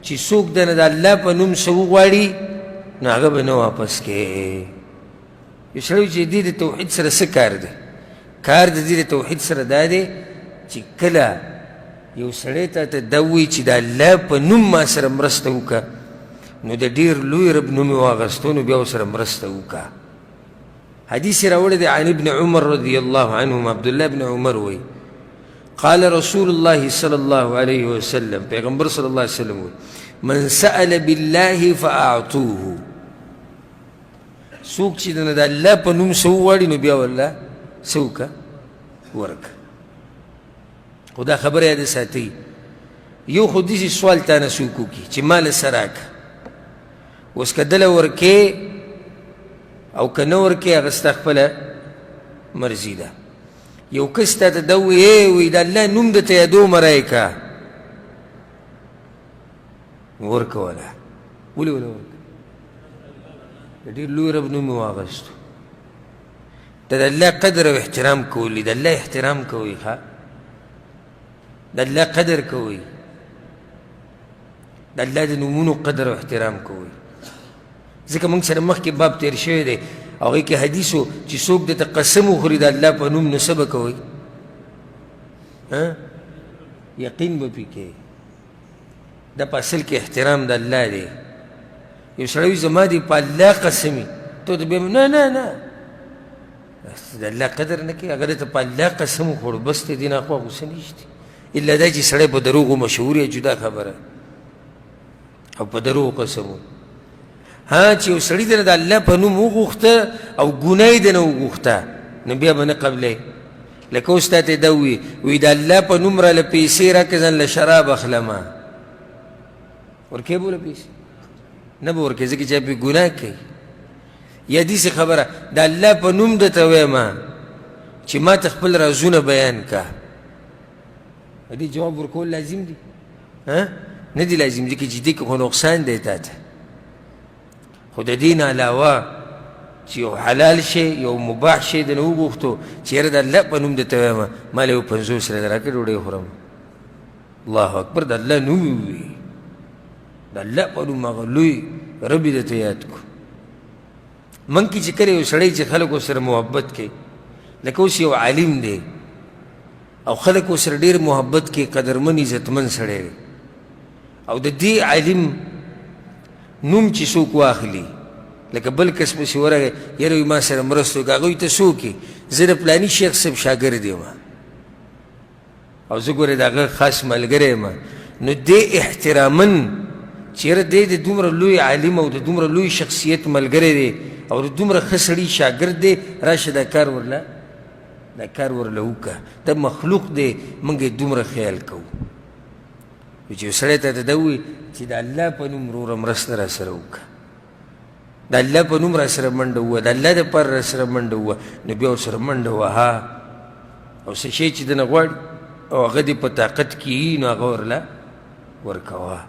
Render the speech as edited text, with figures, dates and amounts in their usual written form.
چې څوک دنه د الله په نوم څه وغواړي نو هغه به نه واپس کوي. یو سړی چې دې د توحید سره څه کار دی؟ کار د دې د توحید سره دا دی چې کله یو سړی ته ته دا ووایي چې د الله په نوم ما سره مرسته وکړه نو د ډېر لوی رب نوم یې واخیستو نو بیا ورسره مرسته وکړه. حدیث راوړی دی عن ابن عمر رضی الله عنهما. عبدالله ابن عمر وایي قال رسول الله صلی الله علیه وسلم، پیغمبر صلی الله علیه وسلم وایي من سأل بالله فأعطوه، څوک چې د الله په نوم څه وغواړي نو بیا والله څه وکړه ورکړه. خو دا خبره یاد ساتئ، یو خو داسې سوال تانه څوک وکړي چې مال څه راکړه، اوس که دله ورکې او که نه ورکې هغه ستا خپله مرضي ده. یو کس تا ته دا ووایي د الله نوم درته یادومه رایکه ورکه وله. ولې ورکه؟ د ډېر لوی رب نوم یې واخیستو. ته د الله قدر او احترام کولی، د الله احترام کوئ، ښه د الله قدر کوئ، د الله د نومونو قدر او احترام کوئ. ځکه موږ سره مخکې باب تیر شوی دی او هغې کې حدیثو چې څوک درته قسم وخوري د الله په نوم نو څه به کوئ؟ یقین به پرې کوئ. دا په اصل کې احترام د الله دی. یو سړی وي زما دې په الله قسمي، ته ته بیا نه نه نه د الله قدر نه کوي، هغه درته په الله قسم وخوړو بس دی، دې نه خوا غوسه نشته. الا دا چې سړی په دروغو مشهور یا جدا خبره او په دروغو قسم. ها چې یو سړي دنه د الله په نوم وغوښته او ګناه یې دنه وغوښته نو بیا به نه قبلوي. لکه اوس تا ته دا وي د الله په نوم راله پیسې راکړه ځان له شراب اخلمه، ورکوې به له پیسې؟ نه به ورکوې، ځکه چې پرې ګناه کوي. یا داسې خبره د الله په نوم درته وایم چې ما ته خپل رازونه بیان که، دې جواب ورکول لازم دي؟ نه دي لازم، ځکه چې دې کې خو نقصان دی تا ته. خو د دې نه علاوه چې یو حلال شی یو مباح شی دنه وغوښتو چې یاره د الله په نوم درته وایم ما له یو 50 راکړه راکړه ډوډۍ خورم. الله اکبر، د الله نوم یې ووایي، د الله په نوم هغه لوی رب یې درته یاد کړو. موږ کې چې کله یو سړی چې خلک ورسره محبت کوي، لکه اوس یو عالم دی او خلک ورسره ډېر محبت کوي، قدرمن عزتمن سړی دی، او د دې عالم نوم چې څوک واخلي لکه بل کس پسې ورغی یاره وي ما سره مرسته وکړه، هغه وایي ته څوک یې؟ زه د فلاني شیخ صاحب شاګرد یم او زه ګورې د هغه خاص ملګری یم. نو دې احترامن چې یاره دی د دومره لوی عالم او د دومره لوی شخصیت ملګری دی او د دومره ښه سړي شاګرد دی، راشه دا کار ورله وکړه. دا مخلوق دی، موږ یې دومره خیال کوو. چې یو سړی ته دا ووایي چې د الله په نوم وروره مرسته را سره وکړه، د الله په نوم را سره منډه ووه، د الله دپاره را سره منډه ووه، نو بیا ورسره منډه وهه او څه شی چې دنه غواړي او هغه دې په طاقت کې وي نو هغه ورله ورکوه.